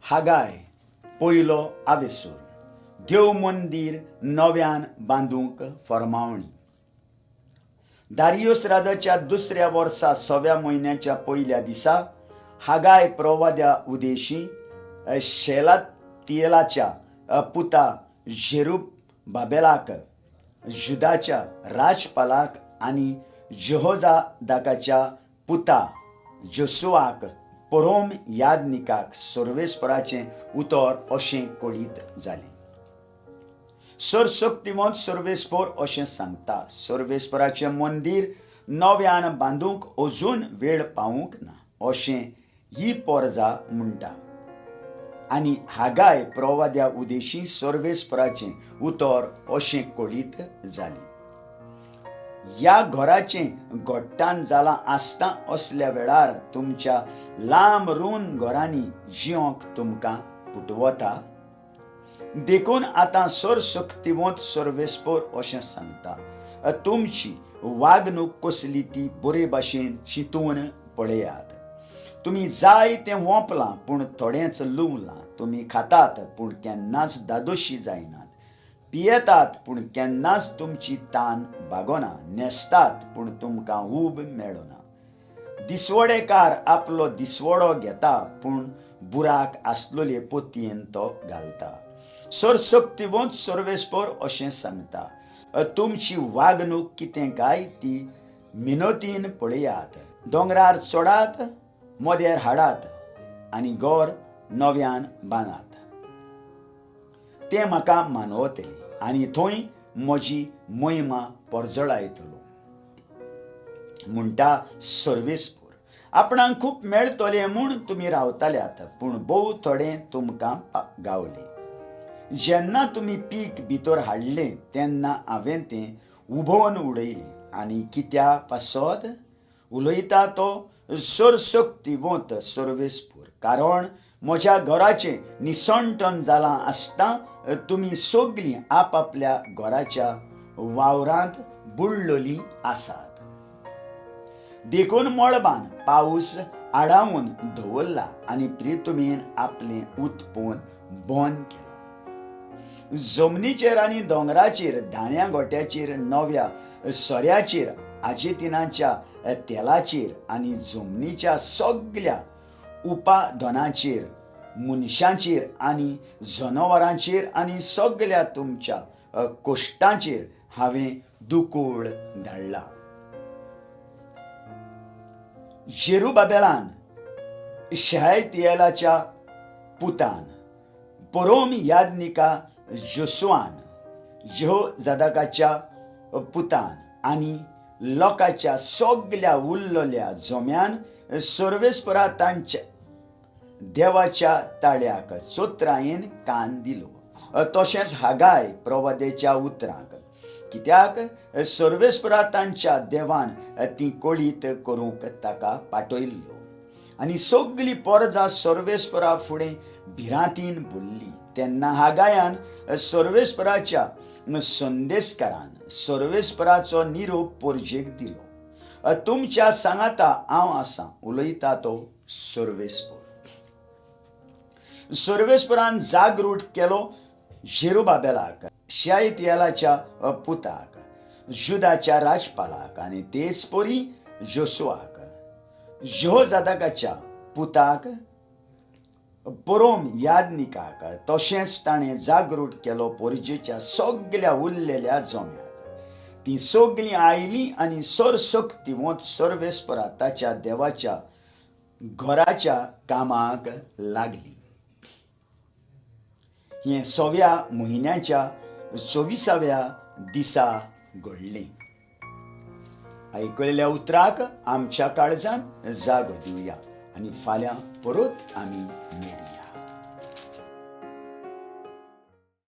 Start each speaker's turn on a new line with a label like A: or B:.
A: हागाय पयलो आवेसूर देव मंदिर नव्यान बांदूंक फर्मावणी. दारियुस राजाच्या दुसऱ्या वर्सा 6व्या म्हयन्याच्या पयल्या दिसा हागाय प्रवाद्या उदेशी शेलातियेलाच्या पुता जेरुब्बाबेलाक, जुदाच्या राजपालाक आनी जेहोजादाकाच्या पुता जोसुआक, परोम याजनिकाक सर्वेस्पराचें उतर अशें कळीत जालें. सर्वशक्तिमंत सर्वेस्पर अशें सांगता, सर्वेस्पराचें मंदिर नव्यान बांदूंक अजून वेळ पावूंक ना अशें ही पोरजा म्हणटा. आनी हागाय प्रवाद्या उदेशी सर्वेस्पराचें उतर अशें कळीत जालें. ह्या घराचें घोडटान जालां आसता असल्या वेळार तुमच्या लांब रूंद घरांनी जियोंक तुमकां फुटवता. देखून आतां सर्वशक्तिमंत सर्वेस्पर अशें सांगता, तुमची वागणूक कसली ती बरे भाशेन चिंतून पळयात. तुमी जाय तें वोंपलां पूण थोडेंच लुंवलां. तुमी खातात पूण केन्नाच दादोशी जायनात. पियेतात पूण केन्नाच तुमची तान भागोना. न्हेसतात पूण तुमकां ऊब मेळना. दिसवडेकार आपलो दिसवडो घेता पूण बुराक आसलोले पोतयेन तो घालता. सर्वशक्तिमंत सर्वेस्पर अशें सांगता, तुमची वागणूक कितें काय ती मिनतीन पळयात. दोंगरार चडात, मोदेर हाडात आनी घर नव्यान बांदात. तें म्हाका मानवतलें आनी थंय म्हजी महिमा परजळायतलो म्हणटा सर्वेस्पर. आपणाक खूब मेळटलें म्हूण तुमी रावतल्यात पूण भोव थोडें तुमकां गावलें. जेन्ना तुमी पीक भितर हाडलें तेन्ना हांवें तें उबोवन उडयलें. आनी कित्या पासत उलयता तो सर्वशक्तिमंत सर्वेस्पर, कारण म्हज्या घराचें निसंटन जालां आसता तुमी सगळीं आपापल्या घराच्या वावरांत बुडलेलीं आसात. देखून मळबान पावस आडावून दवरला आनी प्रितुमेन आपलें उत्पन्न बंद केलें. जमनीचेर आनी दोंगराचेर, धान्या गोट्याचेर, नव्या सोऱ्याचेर, आजेतिनाच्या तेलाचेर आनी जमनीच्या सगळ्या उपाधनाचेर, मनशांचेर आनी जनावरांचेर आनी सगळ्या तुमच्या कश्टांचेर हांवें दुकोळ धाडला. जेरुब्बाबेलान, शेलातियेलाच्या पुतान, परोम याजनिका जोसुआन, जेहोजादाकाच्या पुतान आनी लोकाच्या सगळ्या उरलेल्या जोम्यान सर्वेस्परा तांच्या देवाच्या ताळ्याक चोत्रायेन कान दिलो. तशेंच हागाय प्रवादेच्या उतराक, कित्याक सर्वेस्परा तांच्या देवान ती कळीत करूंक ताका पाठयल्लो. आनी सगळी पोरजा सर्वेस्परा फुडें भिरांतीन भरली. तेन्ना हागायान सर्वेस्पराच्या संदेशकारान सर्वेस्पराचो निरोप पोरजेक दिलो. तुमच्या सांगाता हांव आसां, उलयता तो सर्वेस्पर. सर्वेस्परान जागृत केलो जेरुब्बाबेलाक, शेलातियेलाच्या पुताक, जुदाच्या राजपालाक आनी तेच परी जोसुआक, जेहोजादाकाच्या पुताक, परोम याजनिकाक. तशेंच ताणें जागृत केलो पोरजेच्या सगळ्या उरलेल्या जोम्याक. ती सगळीं आयलीं आनी सर्वशक्तिमंत सर्वेस्परा ताच्या देवाच्या घराच्या कामाक लागलीं. हें 6व्या म्हयन्याच्या 24व्या दिसा घडलें. आयकलेल्या उतराक आमच्या काळजान जागो दिवया आनी फाल्यां परत आमी मेळया.